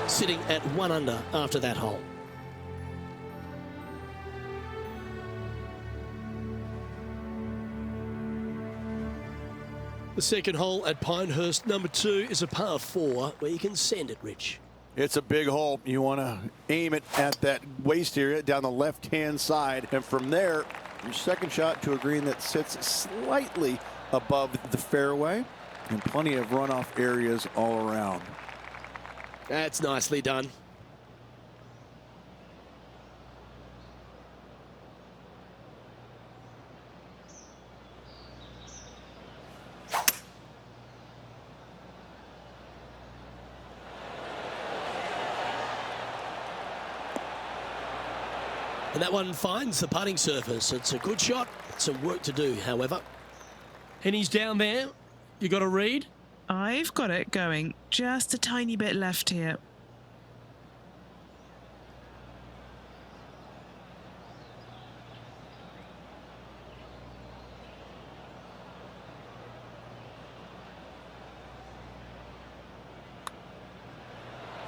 sitting at 1 under after that hole. The second hole at Pinehurst, number 2, is a par 4 where you can send it, Rich. It's a big hole. You want to aim it at that waist area down the left-hand side. And from there, your second shot to a green that sits slightly above the fairway and plenty of runoff areas all around. That's nicely done. And that one finds the putting surface. It's a good shot. Some work to do, however. And he's down there. You got a read? I've got it going. Just a tiny bit left here.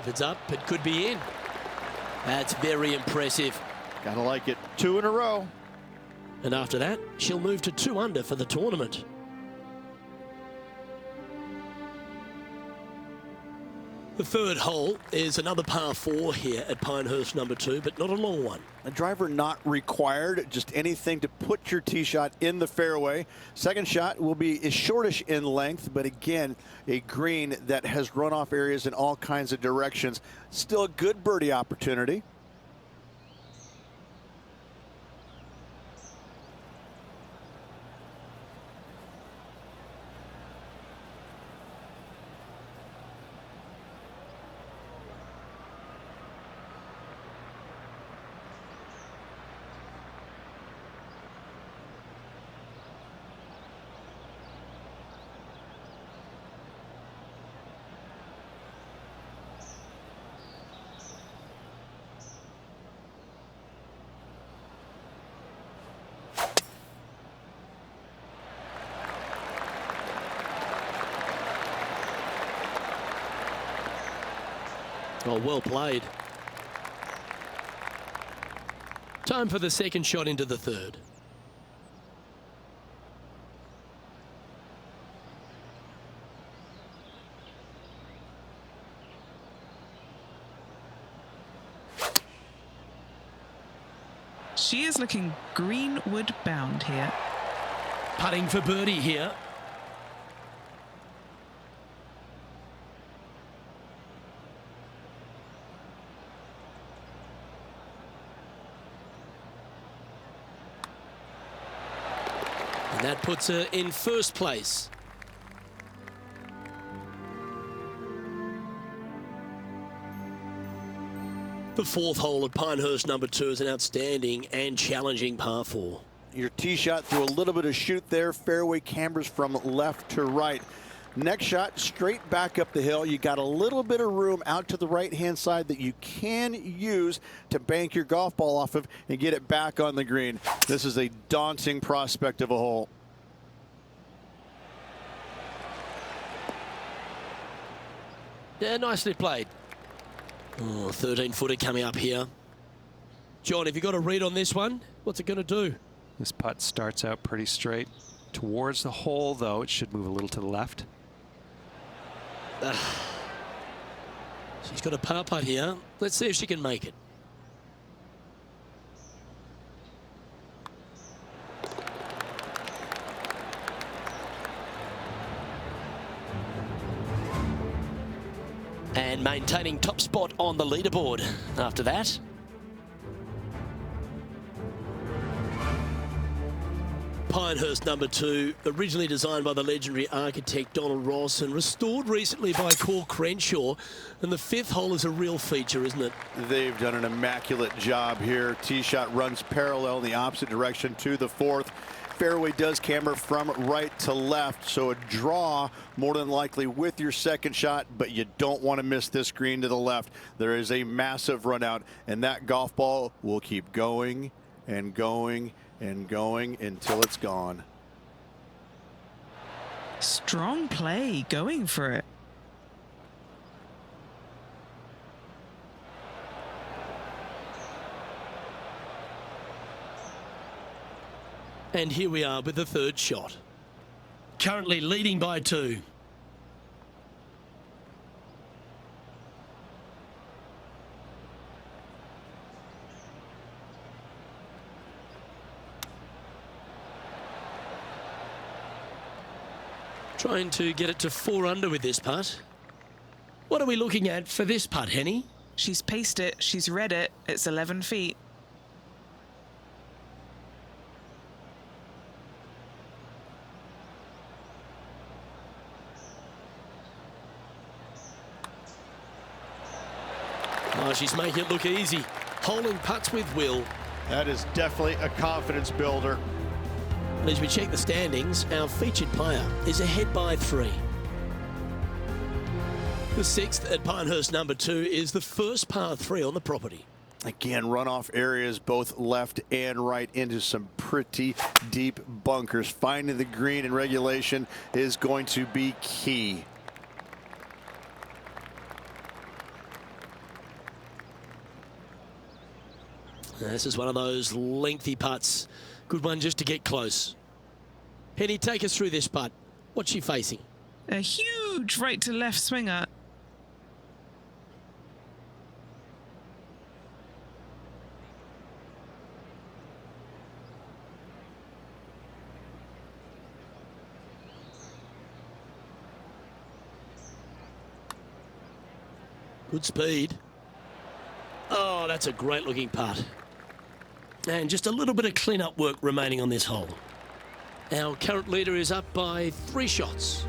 If it's up, it could be in. That's very impressive. Gotta like it. 2 in a row. And after that, she'll move to 2 under for the tournament. The third hole is another par 4 here at Pinehurst number 2, but not a long one. A driver not required, just anything to put your tee shot in the fairway. Second shot will be shortish in length, but again, a green that has runoff areas in all kinds of directions. Still a good birdie opportunity. Oh, well played. Time for the second shot into the third. She is looking greenwood bound here. Putting for birdie here. And that puts her in first place. The fourth hole at Pinehurst number 2 is an outstanding and challenging par 4. Your tee shot through a little bit of shoot there. Fairway cambers from left to right. Next shot straight back up the hill. You got a little bit of room out to the right hand side that you can use to bank your golf ball off of and get it back on the green. This is a daunting prospect of a hole. Yeah, nicely played. Oh, 13-footer coming up here. John, have you got a read on this one? What's it going to do? This putt starts out pretty straight. Towards the hole, though, it should move a little to the left. She's got a par putt here. Let's see if she can make it. And maintaining top spot on the leaderboard after that. Pinehurst number 2, originally designed by the legendary architect Donald Ross and restored recently by Paul Crenshaw. And the fifth hole is a real feature, isn't it? They've done an immaculate job here. Tee shot runs parallel in the opposite direction to the fourth. Fairway does camber from right to left, so a draw more than likely with your second shot, but you don't want to miss this green to the left. There is a massive run out, and that golf ball will keep going and going and going until it's gone. Strong play, going for it. And here we are with the third shot. Currently leading by 2. Trying to get it to 4 under with this putt. What are we looking at for this putt, Henny? She's paced it. She's read it. It's 11 feet. Oh, she's making it look easy. Holding putts with will. That is definitely a confidence builder. And as we check the standings, our featured player is ahead by 3. The 6th at Pinehurst number 2 is the first par 3 on the property. Again, runoff areas both left and right into some pretty deep bunkers. Finding the green in regulation is going to be key. This is one of those lengthy putts. Good one just to get close. Henny, take us through this putt. What's she facing? A huge right to left swinger. Good speed. Oh, that's a great looking putt. And just a little bit of clean-up work remaining on this hole. Our current leader is up by 3 shots.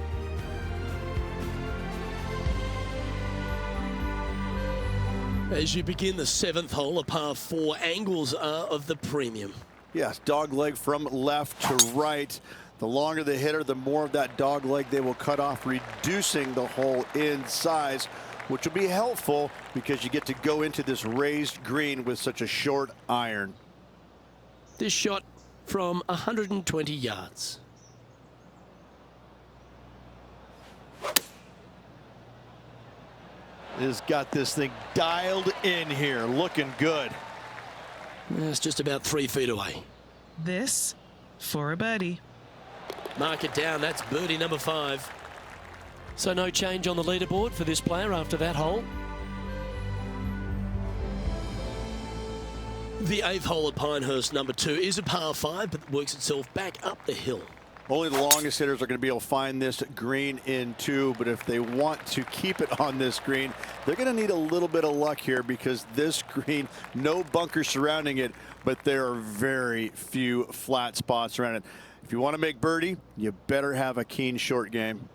As you begin the 7th hole, a par 4, angles are of the premium. Yes, dog leg from left to right. The longer the hitter, the more of that dog leg they will cut off, reducing the hole in size, which will be helpful because you get to go into this raised green with such a short iron. This shot from 120 yards. Has got this thing dialed in here, looking good. It's just about 3 feet away. This for a birdie. Mark it down, that's birdie number 5. So no change on the leaderboard for this player after that hole. The 8th hole at Pinehurst number 2 is a par 5, but works itself back up the hill. Only the longest hitters are going to be able to find this green in 2, but if they want to keep it on this green, they're going to need a little bit of luck here because this green, no bunker surrounding it, but there are very few flat spots around it. If you want to make birdie, you better have a keen short game.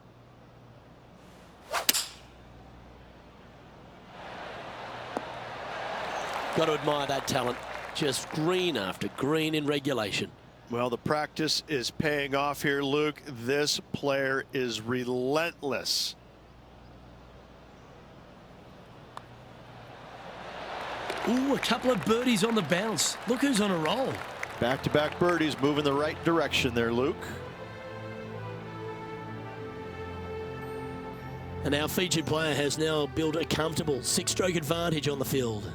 Got to admire that talent. Just green after green in regulation. Well, the practice is paying off here, Luke. This player is relentless. Ooh, a couple of birdies on the bounce. Look who's on a roll. Back-to-back birdies, moving the right direction there, Luke. And our featured player has now built a comfortable 6-stroke advantage on the field.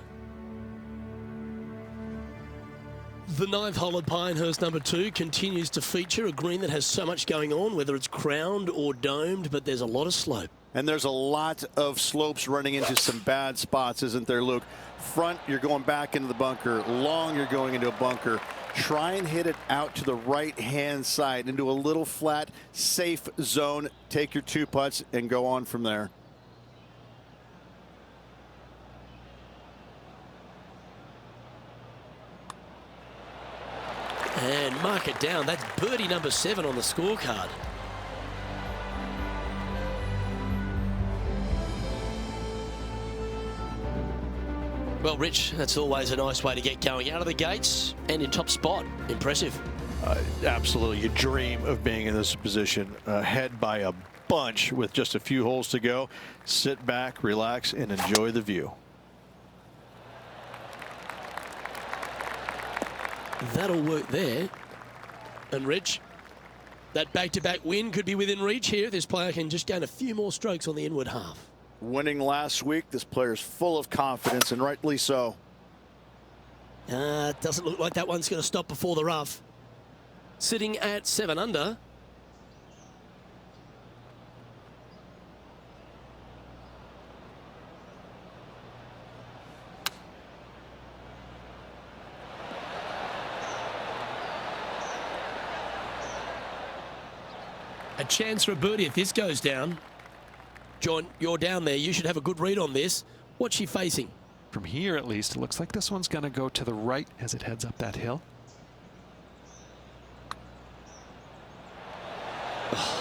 The 9th hole at Pinehurst number 2 continues to feature a green that has so much going on, whether it's crowned or domed, but there's a lot of slope. And there's a lot of slopes running into some bad spots, isn't there, Luke? Front, you're going back into the bunker. Long, you're going into a bunker. Try and hit it out to the right-hand side into a little flat, safe zone. Take your 2 putts and go on from there. And mark it down. That's birdie number 7 on the scorecard. Well, Rich, that's always a nice way to get going out of the gates and in top spot. Impressive. Absolutely. You dream of being in this position, ahead by a bunch with just a few holes to go. Sit back, relax, and enjoy the view. That'll work there. And Rich, that back-to-back win could be within reach here. This player can just gain a few more strokes on the inward half. Winning last week, this player's full of confidence, and rightly so. It doesn't look like that one's going to stop before the rough. sitting at 7 under. A chance for a birdie if this goes down. John, you're down there. You should have a good read on this. What's she facing? From here, at least, it looks like this one's going to go to the right as it heads up that hill. Oh.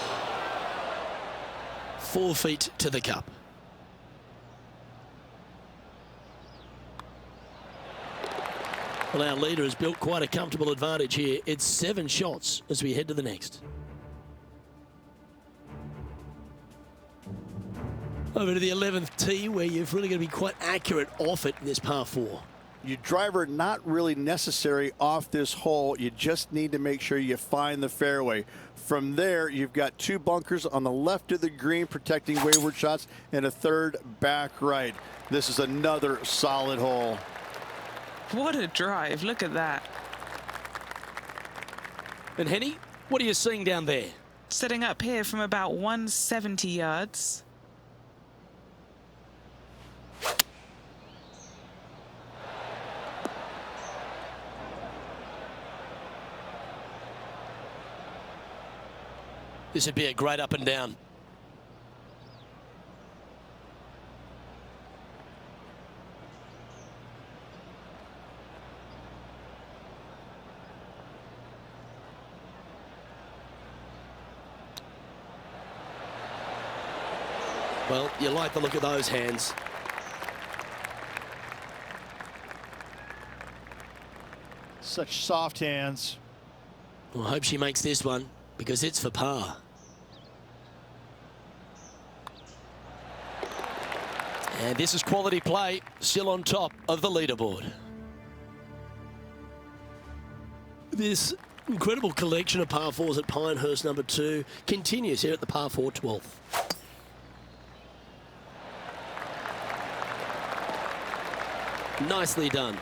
4 feet to the cup. Well, our leader has built quite a comfortable advantage here. It's 7 shots as we head to the next. Over to the 11th tee, where you've really got to be quite accurate off it in this par 4. Your driver not really necessary off this hole. You just need to make sure you find the fairway. From there, you've got 2 bunkers on the left of the green protecting wayward shots and a 3rd back right. This is another solid hole. What a drive. Look at that. And Henny, what are you seeing down there? Setting up here from about 170 yards. This would be a great up and down. Well, you like the look of those hands. Such soft hands. Well, I hope she makes this one, because it's for par. And this is quality play, still on top of the leaderboard. This incredible collection of par 4s at Pinehurst number 2 continues here at the par 4 12th. Nicely done.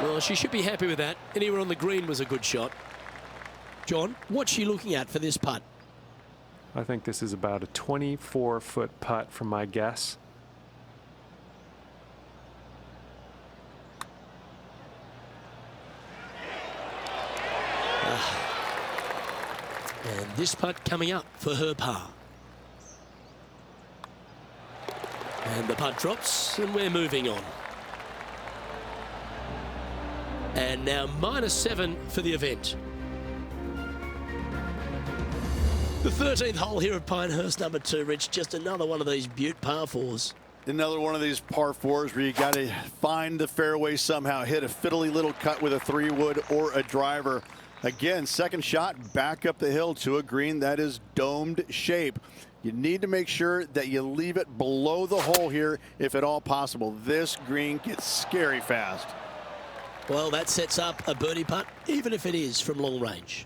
Well, she should be happy with that. Anywhere on the green was a good shot. John, what's she looking at for this putt? I think this is about a 24-foot putt from my guess. And this putt coming up for her par. And the putt drops, and we're moving on. And now -7 for the event. The 13th hole here at Pinehurst number 2, Rich. Just another one of these beaut par 4s. Another one of these par 4s where you got to find the fairway somehow, hit a fiddly little cut with a 3-wood or a driver. Again, second shot back up the hill to a green that is domed shape. You need to make sure that you leave it below the hole here if at all possible. This green gets scary fast. Well, that sets up a birdie putt, even if it is from long range.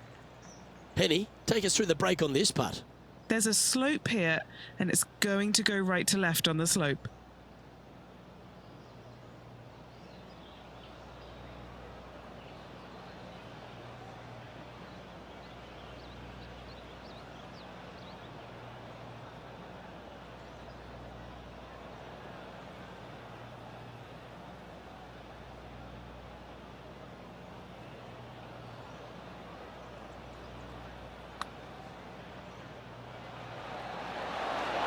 Penny, take us through the break on this putt. There's a slope here, and it's going to go right to left on the slope.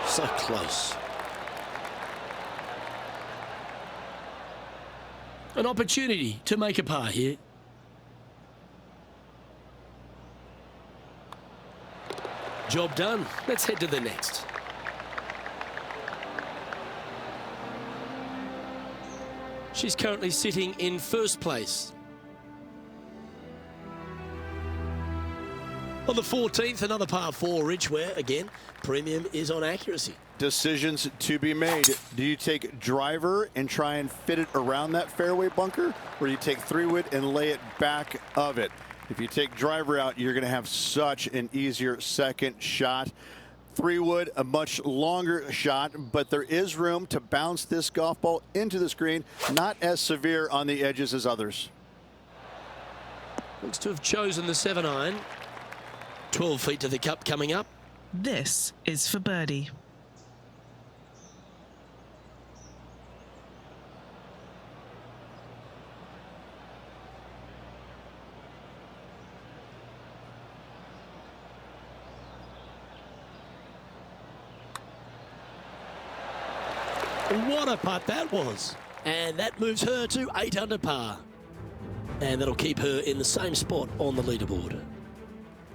So close. An opportunity to make a par here. Job done. Let's head to the next. She's currently sitting in first place. On the 14th, another par 4, Rich, where, again, premium is on accuracy. Decisions to be made. Do you take driver and try and fit it around that fairway bunker, or do you take 3-wood and lay it back of it? If you take driver out, you're going to have such an easier second shot. 3-wood, a much longer shot, but there is room to bounce this golf ball into the screen. Not as severe on the edges as others. Looks to have chosen the 7-iron. 12 feet to the cup coming up. This is for birdie. What a putt that was. And that moves her to 8 under par. And that'll keep her in the same spot on the leaderboard.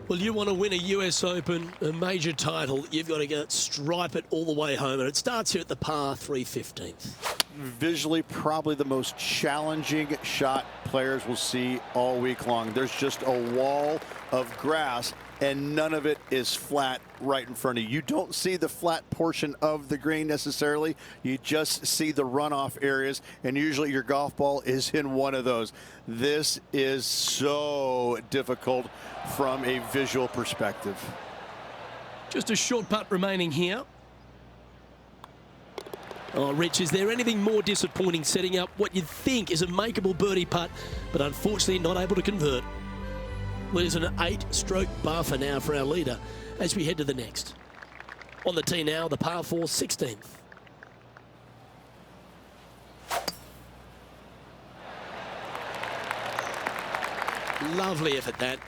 Well, you want to win a US Open, a major title, you've got to go stripe it all the way home. And it starts here at the par 3/15th. Visually, probably the most challenging shot players will see all week long. There's just a wall of grass, and none of it is flat right in front of you. You don't see the flat portion of the green necessarily. You just see the runoff areas, and usually your golf ball is in one of those. This is so difficult from a visual perspective. Just a short putt remaining here. Oh, Rich, is there anything more disappointing setting up what you'd think is a makeable birdie putt, but unfortunately not able to convert? Well, there's an 8-stroke buffer now for our leader as we head to the next. On the tee now, the par 4 16th. Lovely effort that.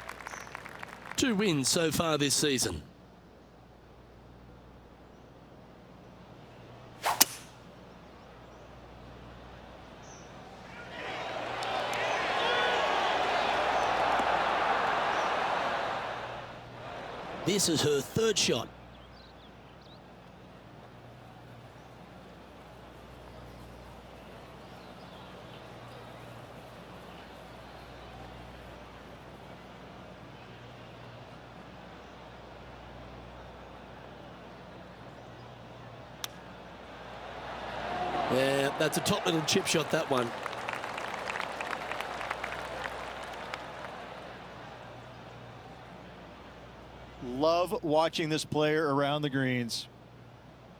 2 wins so far this season. This is her 3rd shot. Yeah, that's a top little chip shot, that one. Love watching this player around the greens.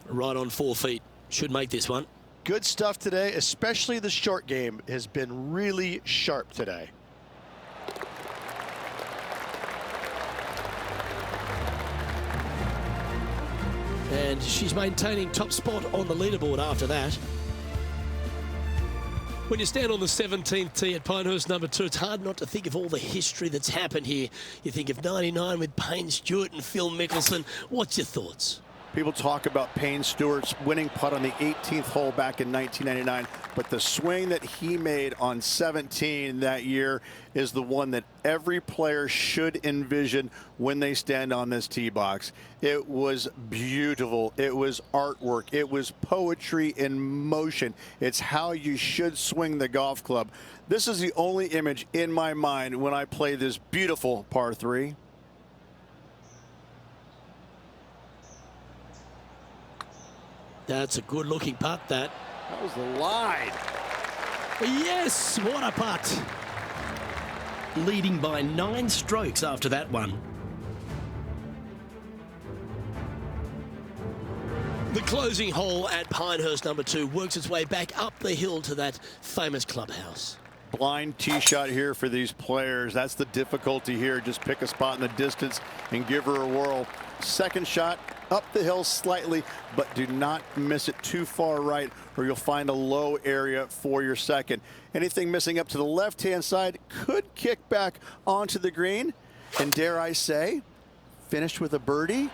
Right on 4 feet. Should make this one. Good stuff today, especially the short game has been really sharp today. And she's maintaining top spot on the leaderboard after that. When you stand on the 17th tee at Pinehurst number 2, it's hard not to think of all the history that's happened here. You think of 99 with Payne Stewart and Phil Mickelson. What's your thoughts? People talk about Payne Stewart's winning putt on the 18th hole back in 1999, but the swing that he made on 17 that year is the one that every player should envision when they stand on this tee box. It was beautiful. It was artwork. It was poetry in motion. It's how you should swing the golf club. This is the only image in my mind when I play this beautiful par 3. That's a good looking putt, that. That was the line. Yes, what a putt. Leading by 9 strokes after that one. The closing hole at Pinehurst number 2 works its way back up the hill to that famous clubhouse. Blind tee shot here for these players. That's the difficulty here. Just pick a spot in the distance and give her a whirl. Second shot up the hill slightly, but do not miss it too far right or you'll find a low area for your second. Anything missing up to the left-hand side could kick back onto the green. And dare I say, finished with a birdie.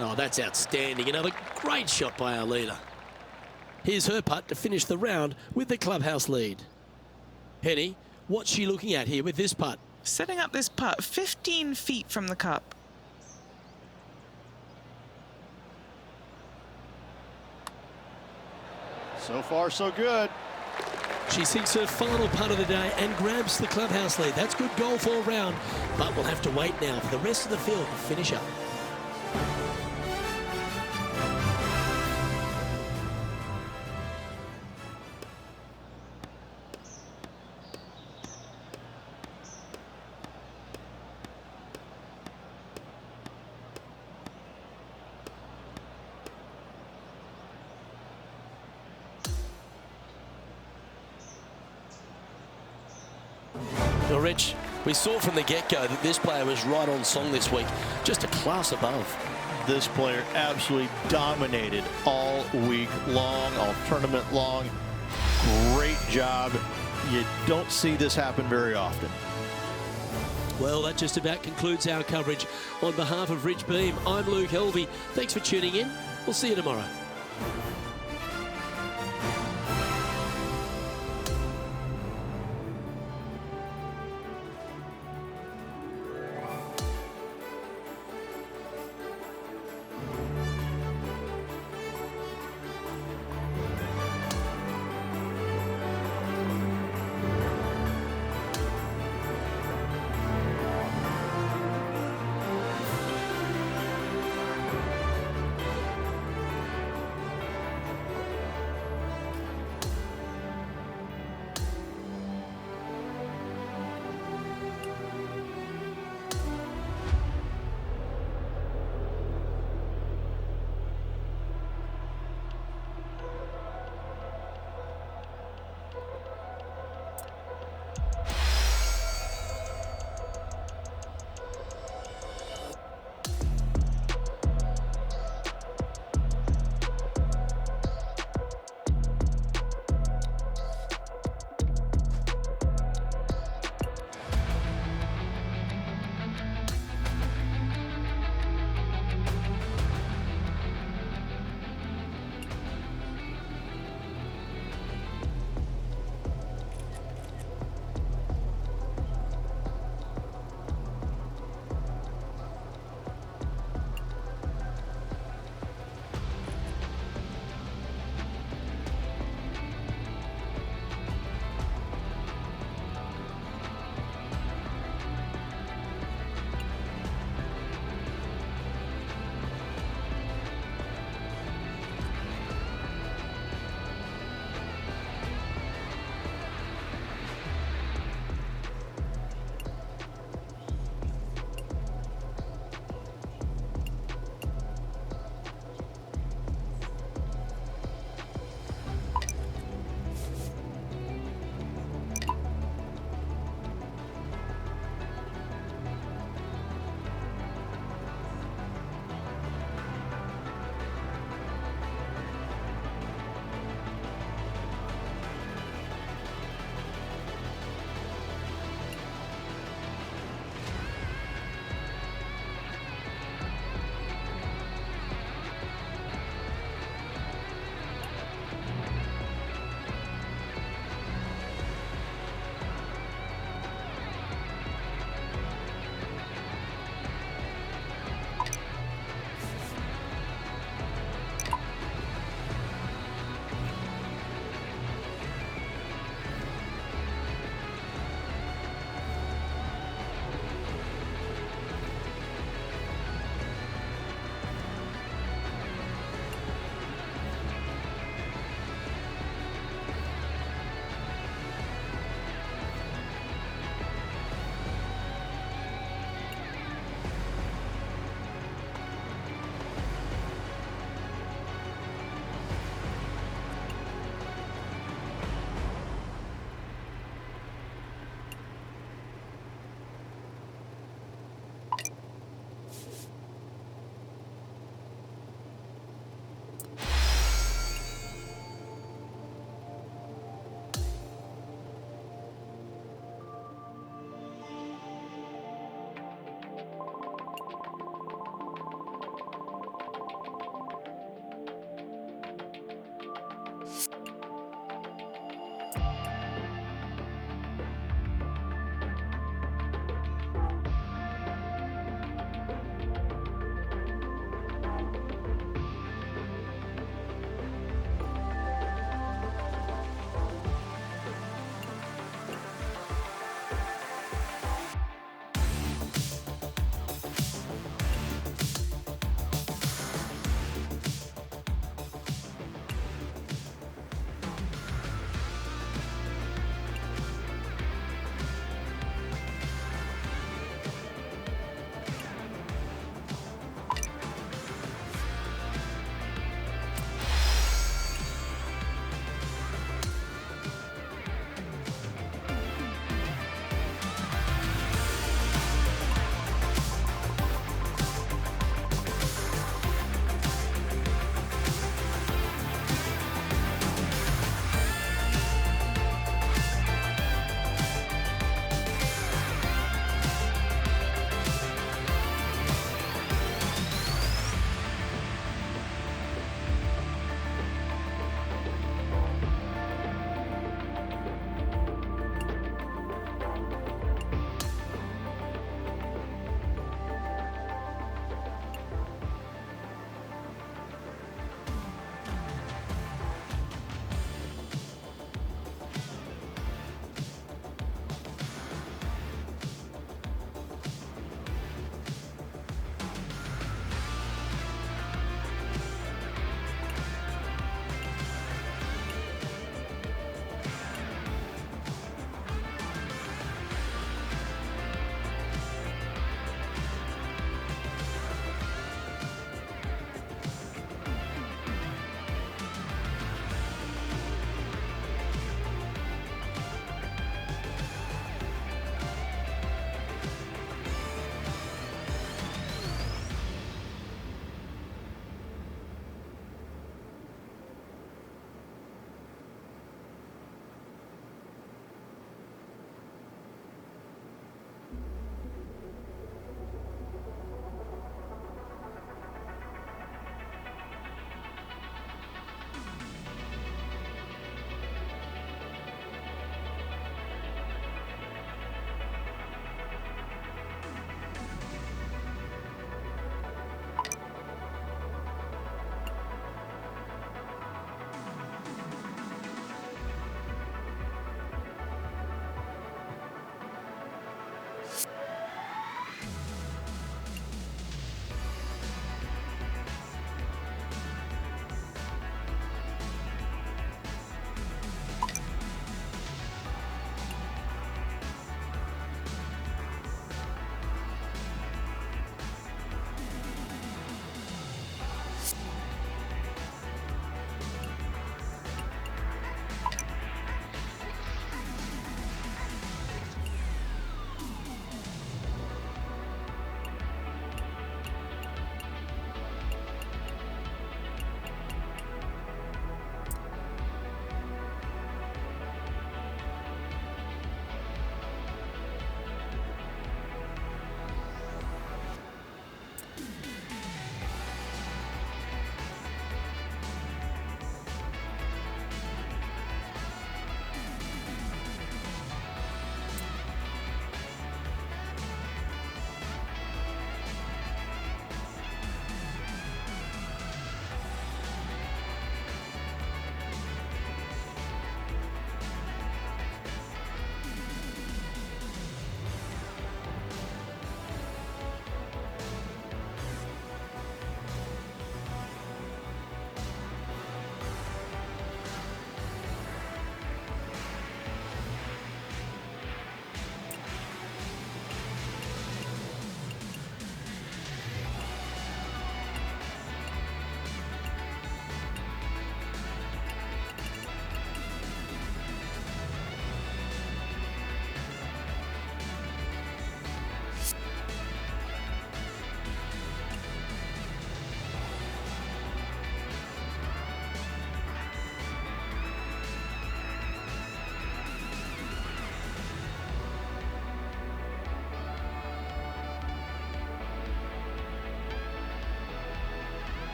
Oh, that's outstanding. Another great shot by our leader. Here's her putt to finish the round with the clubhouse lead. Penny, what's she looking at here with this putt? Setting up this putt 15 feet from the cup. So far, so good. She sinks her final putt of the day and grabs the clubhouse lead. That's good golf all round, but we'll have to wait now for the rest of the field to finish up. Well, Rich, we saw from the get-go that this player was right on song this week, just a class above. This player absolutely dominated all week long, all tournament long. Great job. You don't see this happen very often. Well, that just about concludes our coverage. On behalf of Rich Beam, I'm Luke Helvey. Thanks for tuning in. We'll see you tomorrow.